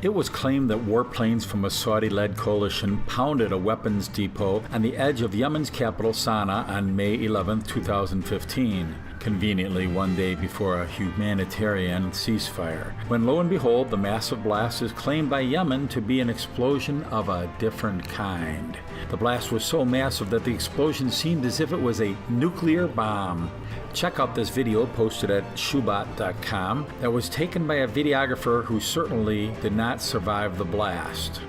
It was claimed that warplanes from a Saudi-led coalition pounded a weapons depot on the edge of Yemen's capital Sana'a on May 11, 2015, conveniently one day before a humanitarian ceasefire, when lo and behold, the massive blast is claimed by Yemen to be an explosion of a different kind. The blast was so massive that the explosion seemed as if it was a nuclear bomb. Check out this video posted at shubat.com that was taken by a videographer who certainly did not survive the blast.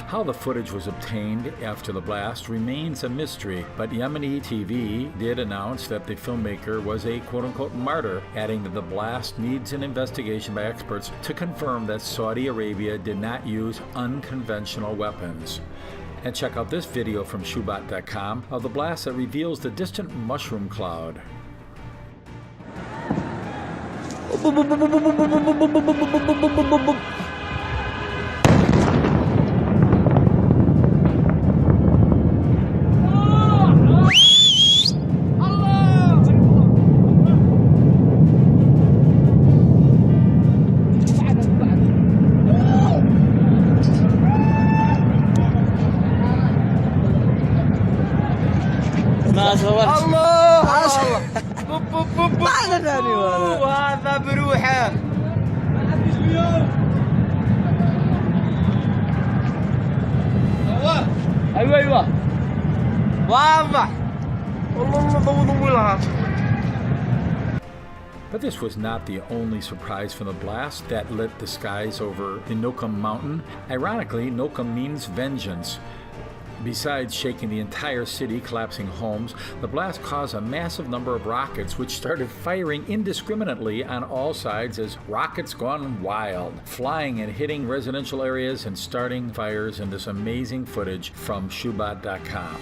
How the footage was obtained after the blast remains a mystery, but Yemeni TV did announce that the filmmaker was a quote-unquote martyr, adding that the blast needs an investigation by experts to confirm that Saudi Arabia did not use unconventional weapons. And check out this video from shubat.com of the blast that reveals the distant mushroom cloud. وهذا بروحه ايوه واضح والله. But this was not the only surprise from the blast that lit the skies over the Nokum mountain. Ironically, Nokum means vengeance. Besides shaking the entire city, collapsing homes, the blast caused a massive number of rockets which started firing indiscriminately on all sides as rockets gone wild, flying and hitting residential areas and starting fires in this amazing footage from shubat.com.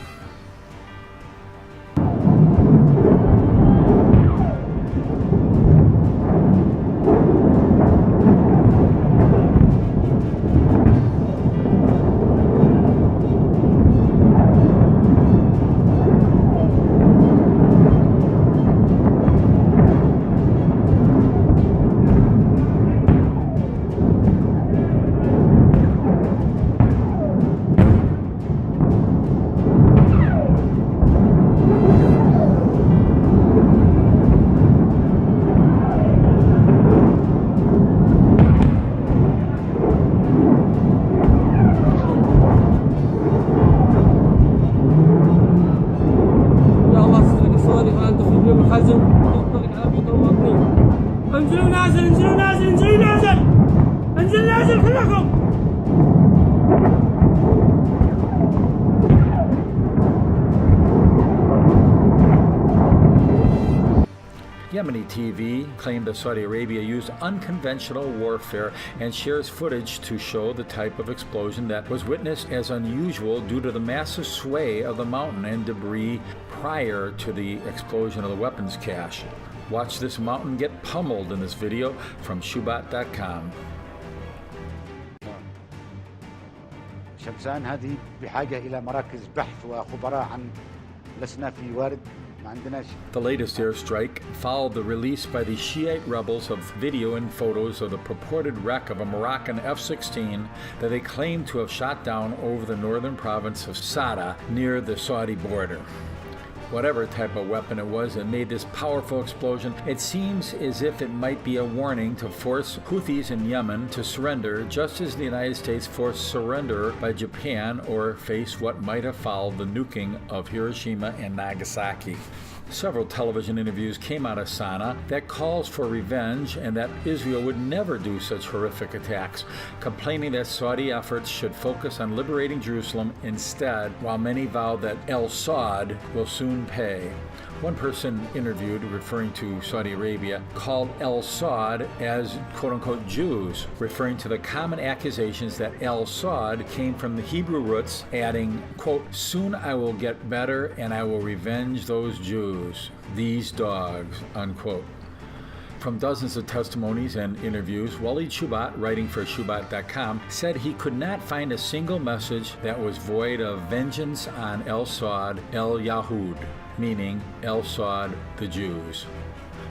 Yemeni TV claimed that Saudi Arabia used unconventional warfare and shares footage to show the type of explosion that was witnessed as unusual due to the massive sway of the mountain and debris prior to the explosion of the weapons cache. Watch this mountain get pummeled in this video from shubat.com. شمسان هذه بحاجة إلى مراكز بحث وخبراء لسنا في وارد The latest airstrike followed the release by the Shiite rebels of video and photos of the purported wreck of a Moroccan F-16 that they claimed to have shot down over the northern province of Sada near the Saudi border. Whatever type of weapon it was that made this powerful explosion, it seems as if it might be a warning to force Houthis in Yemen to surrender, just as the United States forced surrender by Japan or face what might have followed the nuking of Hiroshima and Nagasaki. Several television interviews came out of Sana'a that calls for revenge and that Israel would never do such horrific attacks, complaining that Saudi efforts should focus on liberating Jerusalem instead, while many vow that El Saud will soon pay. One person interviewed, referring to Saudi Arabia, called El Saud as quote-unquote Jews, referring to the common accusations that El Saud came from the Hebrew roots, adding, quote, "Soon I will get better and I will revenge those Jews, these dogs," unquote. From dozens of testimonies and interviews, Walid Shubat, writing for Shubat.com, said he could not find a single message that was void of vengeance on El Saud El Yahud, meaning El Saud, the Jews.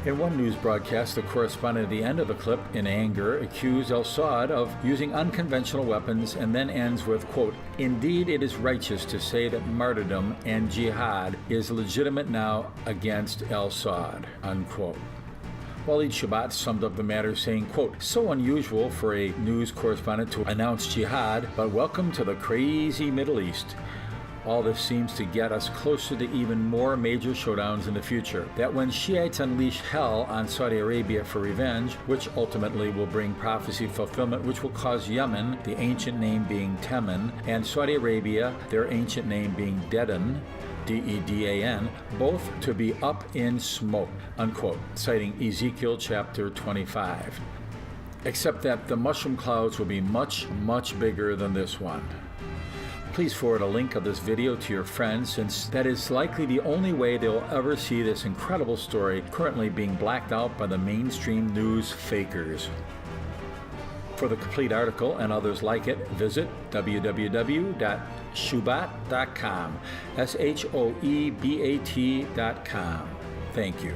In one news broadcast, the correspondent at the end of the clip, in anger, accused El Saud of using unconventional weapons and then ends with, quote, "Indeed, it is righteous to say that martyrdom and jihad is legitimate now against El Saud," unquote. Walid Shubat summed up the matter saying, quote, "So unusual for a news correspondent to announce jihad, but welcome to the crazy Middle East. All this seems to get us closer to even more major showdowns in the future. That when Shiites unleash hell on Saudi Arabia for revenge, which ultimately will bring prophecy fulfillment, which will cause Yemen, the ancient name being Temen, and Saudi Arabia, their ancient name being Dedan, D-E-D-A-N, both to be up in smoke," unquote, citing Ezekiel chapter 25. Except that the mushroom clouds will be much, much bigger than this one. Please forward a link of this video to your friends, since that is likely the only way they'll ever see this incredible story currently being blacked out by the mainstream news fakers. For the complete article and others like it, visit www.shubat.com, SHOEBAT.com. Thank you.